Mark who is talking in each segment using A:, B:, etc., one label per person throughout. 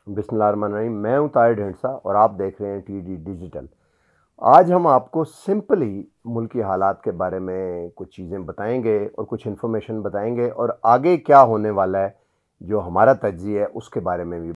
A: बिस्मिल्लाहिर्रहमानिर्रहीम। मैं हूं ताहिर ढेंडसा और आप देख रहे हैं टीडी डिजिटल। आज हम आपको सिंपली मुल्की हालात के बारे में कुछ चीज़ें बताएंगे और कुछ इन्फॉर्मेशन बताएंगे और आगे क्या होने वाला है जो हमारा तज्ज़िया है उसके बारे में भी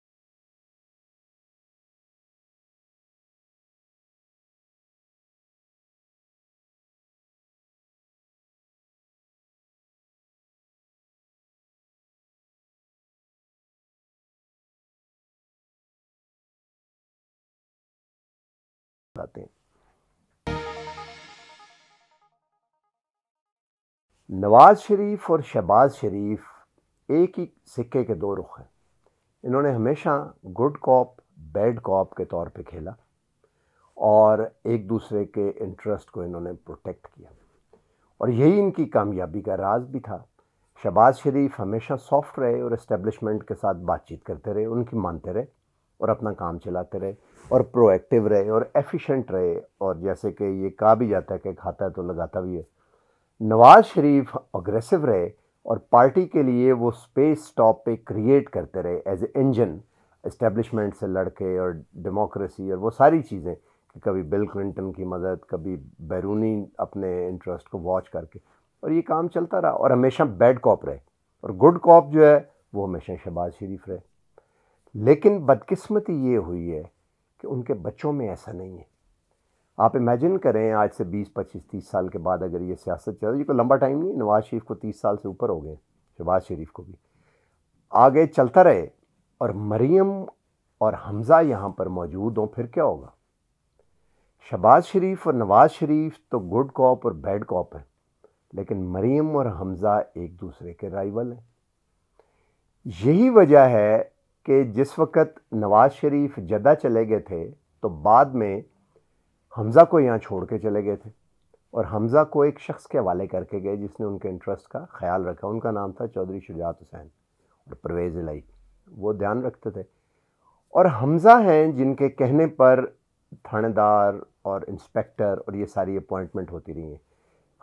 A: बताते हैं। नवाज शरीफ और शहबाज शरीफ एक ही सिक्के के दो रुख हैं। इन्होंने हमेशा गुड कॉप बैड कॉप के तौर पे खेला और एक दूसरे के इंटरेस्ट को इन्होंने प्रोटेक्ट किया और यही इनकी कामयाबी का राज भी था। शहबाज शरीफ हमेशा सॉफ्ट रहे और इस्टेब्लिशमेंट के साथ बातचीत करते रहे, उनकी मानते रहे और अपना काम चलाते रहे और प्रोएक्टिव रहे और एफिशिएंट रहे। और जैसे कि ये कहा भी जाता है कि खाता है तो लगाता भी है। नवाज शरीफ अग्रेसिव रहे और पार्टी के लिए वो स्पेस टॉप पे क्रिएट करते रहे एज ए इंजन, इस्टेब्लिशमेंट से लड़के और डेमोक्रेसी और वो सारी चीज़ें कि कभी बिल क्लिंटन की मदद, कभी बैरूनी अपने इंटरेस्ट को वॉच करके, और ये काम चलता रहा। और हमेशा बैड कॉप रहे और गुड कॉप जो है वो हमेशा शहबाज शरीफ रहे। लेकिन बदकिस्मती ये हुई है कि उनके बच्चों में ऐसा नहीं है। आप इमेजिन करें आज से 20-25-30 साल के बाद अगर ये सियासत चल रही है, कोई लंबा टाइम नहीं, नवाज शरीफ को 30 साल से ऊपर हो गए, शहबाज शरीफ को भी आगे चलता रहे और मरीम और हमज़ा यहाँ पर मौजूद हों, फिर क्या होगा। शहबाज शरीफ और नवाज शरीफ तो गुड कॉप और बैड कॉप हैं, लेकिन मरीम और हमज़ा एक दूसरे के राइवल हैं। यही वजह है कि जिस वक्त नवाज शरीफ जद्दा चले गए थे तो बाद में हमज़ा को यहाँ छोड़ के चले गए थे और हमज़ा को एक शख्स के हवाले करके गए जिसने उनके इंटरेस्ट का ख्याल रखा। उनका नाम था चौधरी शुजात हुसैन और परवेज़ इलाही, वो ध्यान रखते थे। और हमज़ा हैं जिनके कहने पर थानेदार और इंस्पेक्टर और ये सारी अपॉइंटमेंट होती रही हैं।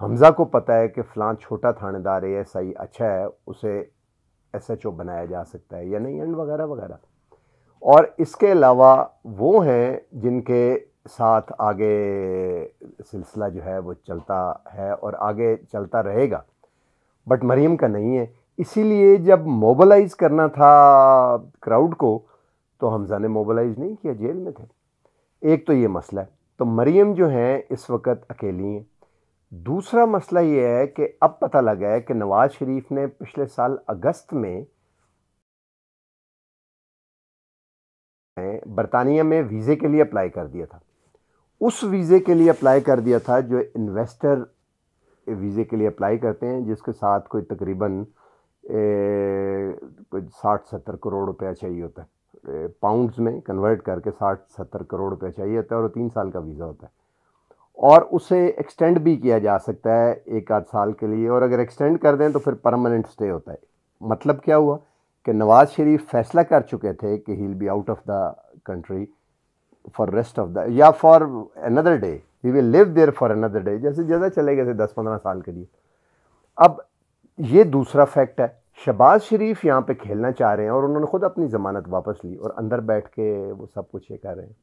A: हमज़ा को पता है कि फ़लाँ छोटा थानेदार एएसआई अच्छा है, उसे एसएचओ बनाया जा सकता है या नहीं, एंड वगैरह वगैरह। और इसके अलावा वो हैं जिनके साथ आगे सिलसिला जो है वो चलता है और आगे चलता रहेगा, बट मरीम का नहीं है। इसीलिए जब मोबलाइज करना था क्राउड को तो हमज़ा ने मोबलाइज नहीं किया, जेल में थे। एक तो ये मसला है। तो मरीम जो हैं इस वक्त अकेली हैं। दूसरा मसला ये है कि अब पता लगा है कि नवाज शरीफ ने पिछले साल अगस्त में बरतानिया में वीज़े के लिए अप्लाई कर दिया था। उस वीज़े के लिए अप्लाई कर दिया था जो इन्वेस्टर वीज़े के लिए अप्लाई करते हैं, जिसके साथ कोई तकरीबन कोई 60-70 करोड़ रुपया चाहिए होता है, पाउंड्स में कन्वर्ट करके 60-70 करोड़ रुपया चाहिए होता है और 3 साल का वीज़ा होता है और उसे एक्सटेंड भी किया जा सकता है 1 आध साल के लिए, और अगर एक्सटेंड कर दें तो फिर परमानेंट स्टे होता है। मतलब क्या हुआ कि नवाज शरीफ फैसला कर चुके थे कि he will be out of the country for rest of the या for another day, he will live there for another day, जैसे ज़्यादा चले गए थे 10-15 साल के लिए। अब ये दूसरा फैक्ट है। शहबाज शरीफ यहाँ पे खेलना चाह रहे हैं और उन्होंने खुद अपनी ज़मानत वापस ली और अंदर बैठ के वो सब कुछ ये कर रहे हैं।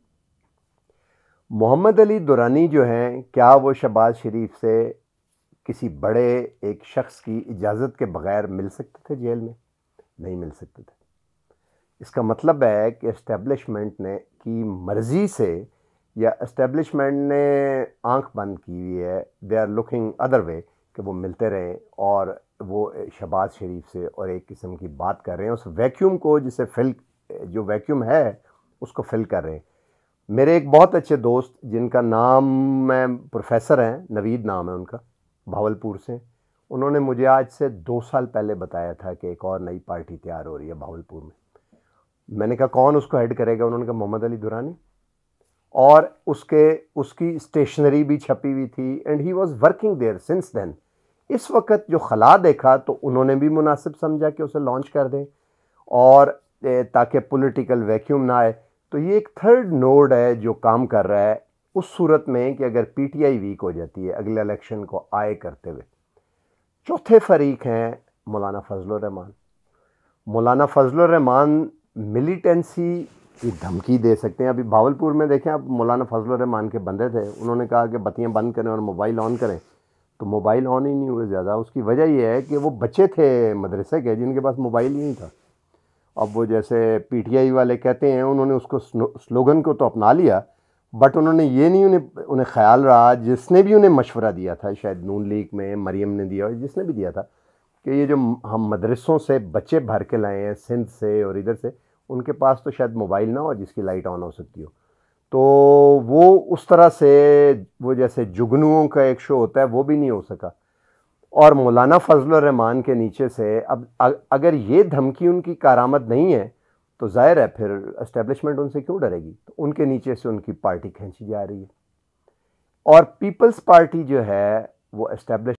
A: मोहम्मद अली दुरानी जो हैं, क्या वो शहबाज शरीफ से किसी बड़े एक शख्स की इजाज़त के बगैर मिल सकते थे जेल में? नहीं मिल सकते थे। इसका मतलब है कि इस्टेब्लिशमेंट ने की मर्ज़ी से या इस्टेब्लिशमेंट ने आंख बंद की हुई है, they are looking other way, कि वो मिलते रहें और वो शहबाज शरीफ से और एक किस्म की बात कर रहे हैं, उस वैक्यूम को जिसे फिल, जो वैक्यूम है उसको फिल कर रहे हैं। मेरे एक बहुत अच्छे दोस्त जिनका नाम मैं प्रोफेसर हैं, नवीद नाम है उनका, भावलपुर से, उन्होंने मुझे आज से 2 साल पहले बताया था कि एक और नई पार्टी तैयार हो रही है भावलपुर में। मैंने कहा कौन उसको हेड करेगा? उन्होंने कहा मोहम्मद अली दुरानी, और उसकी स्टेशनरी भी छपी हुई थी and he was working there since then. इस वक्त जो खला देखा तो उन्होंने भी मुनासिब समझा कि उसे लॉन्च कर दें और ताकि पॉलिटिकल वैक्यूम ना आए। तो ये एक थर्ड नोड है जो काम कर रहा है उस सूरत में कि अगर पीटीआई वीक हो जाती है अगले इलेक्शन को आए करते हुए। चौथे फरीक हैं मौलाना फजलुर रहमान। मौलाना फजलुर रहमान मिलिटेंसी की धमकी दे सकते हैं। अभी भावलपुर में देखें, अब मौलाना फजल रहमान के बंदे थे, उन्होंने कहा कि बत्तियां बंद करें और मोबाइल ऑन करें, तो मोबाइल ऑन ही नहीं हुए ज़्यादा। उसकी वजह यह है कि वो बच्चे थे मदरसे के जिनके पास मोबाइल ही नहीं था। अब वो जैसे पीटीआई वाले कहते हैं, उन्होंने उसको स्लोगन को तो अपना लिया, बट उन्होंने ये नहीं उन्हें ख्याल रहा, जिसने भी उन्हें मशवरा दिया था, शायद नून लीग में मरियम ने दिया और जिसने भी दिया था, कि ये जो हम मदरसों से बच्चे भर के लाए हैं सिंध से और इधर से, उनके पास तो शायद मोबाइल ना हो जिसकी लाइट ऑन हो सकती हो। तो वो उस तरह से, वो जैसे जुगनुओं का एक शो होता है, वो भी नहीं हो सका। और मौलाना फजल रहमान के नीचे से अब अगर ये धमकी उनकी कारामद नहीं है, तो जाहिर है फिर एस्टेब्लिशमेंट उनसे क्यों डरेगी। तो उनके नीचे से उनकी पार्टी खींची जा रही है। और पीपल्स पार्टी जो है वो एस्टेब्लिश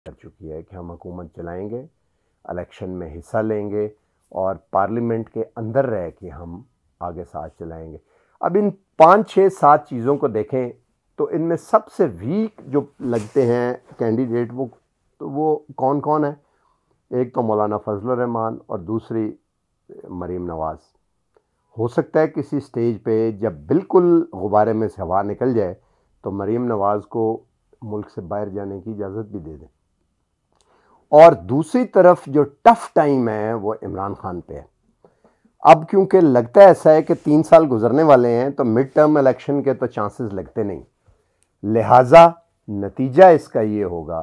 A: कर चुकी है कि हम हुकूमत चलाएंगे, इलेक्शन में हिस्सा लेंगे और पार्लियामेंट के अंदर रह के हम आगे साथ चलाएंगे। अब इन 5, 6, 7 चीज़ों को देखें तो इनमें सबसे वीक जो लगते हैं कैंडिडेट, वो कौन कौन है? एक तो मौलाना फजल रहमान और दूसरी मरीम नवाज़। हो सकता है किसी स्टेज पे जब बिल्कुल गुब्बारे में से हवा निकल जाए तो मरीम नवाज़ को मुल्क से बाहर जाने की इजाज़त भी दे दें। और दूसरी तरफ जो टफ टाइम है वो इमरान खान पे है। अब क्योंकि लगता है ऐसा है कि 3 साल गुजरने वाले हैं, तो मिड टर्म इलेक्शन के तो चांसेस लगते नहीं। लिहाजा नतीजा इसका ये होगा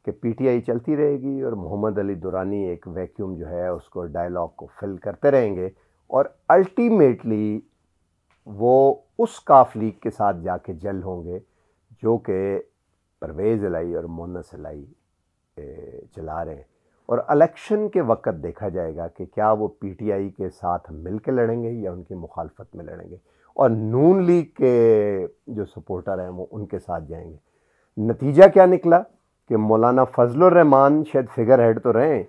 A: कि पीटीआई चलती रहेगी और मोहम्मद अली दुरानी एक वैक्यूम जो है उसको, डायलॉग को फिल करते रहेंगे और अल्टीमेटली वो उस काफ लीग के साथ जाके जल होंगे जो कि परवेज़ इलाही और मोहन्नस इलाही चला रहे हैं। और इलेक्शन के वक्त देखा जाएगा कि क्या वो पीटीआई के साथ मिल के लड़ेंगे या उनकी मुखालफत में लड़ेंगे, और नून लीग के जो सपोर्टर हैं वो उनके साथ जाएंगे। नतीजा क्या निकला कि मौलाना फजल रहमान शायद फिगर हेड तो रहे,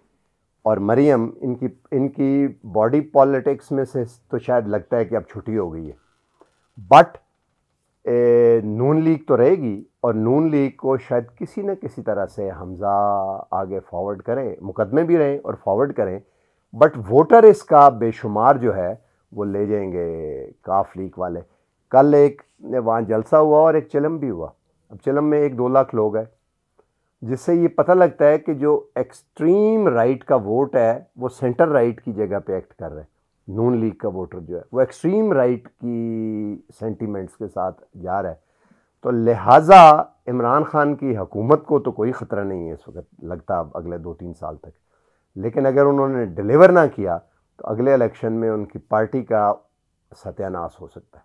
A: और मरियम इनकी बॉडी पॉलिटिक्स में से तो शायद लगता है कि अब छुट्टी हो गई है, बट नून लीग तो रहेगी। और नून लीग को शायद किसी न किसी तरह से हमज़ा आगे फॉरवर्ड करें, मुकदमे भी रहें और फॉरवर्ड करें, बट वोटर इसका बेशुमार जो है वो ले जाएंगे काफ लीग वाले। कल एक वहाँ जलसा हुआ और एक चिलम भी हुआ। अब चिलम में 1-2 लाख लोग हैं, जिससे ये पता लगता है कि जो एक्सट्रीम राइट का वोट है वो सेंटर राइट की जगह पे एक्ट कर रहा है। नून लीग का वोटर जो है वो एक्सट्रीम राइट की सेंटीमेंट्स के साथ जा रहा है। तो लिहाजा इमरान खान की हुकूमत को तो कोई ख़तरा नहीं है इस वक्त लगता, अब अगले 2-3 साल तक। लेकिन अगर उन्होंने डिलीवर ना किया तो अगले इलेक्शन में उनकी पार्टी का सत्यानाश हो सकता है।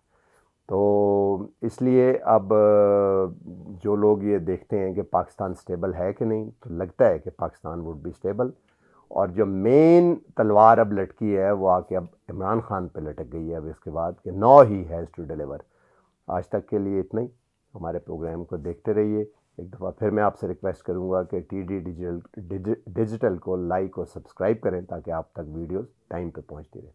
A: तो इसलिए अब जो लोग ये देखते हैं कि पाकिस्तान स्टेबल है कि नहीं, तो लगता है कि पाकिस्तान वुड बी स्टेबल। और जो मेन तलवार अब लटकी है वो आके अब इमरान खान पे लटक गई है अब इसके बाद, कि no he has to deliver. आज तक के लिए इतना ही। हमारे प्रोग्राम को देखते रहिए। एक दफ़ा फिर मैं आपसे रिक्वेस्ट करूंगा कि टीडी डिजिटल को लाइक और सब्सक्राइब करें ताकि आप तक वीडियोस टाइम पे पहुंचती रहे।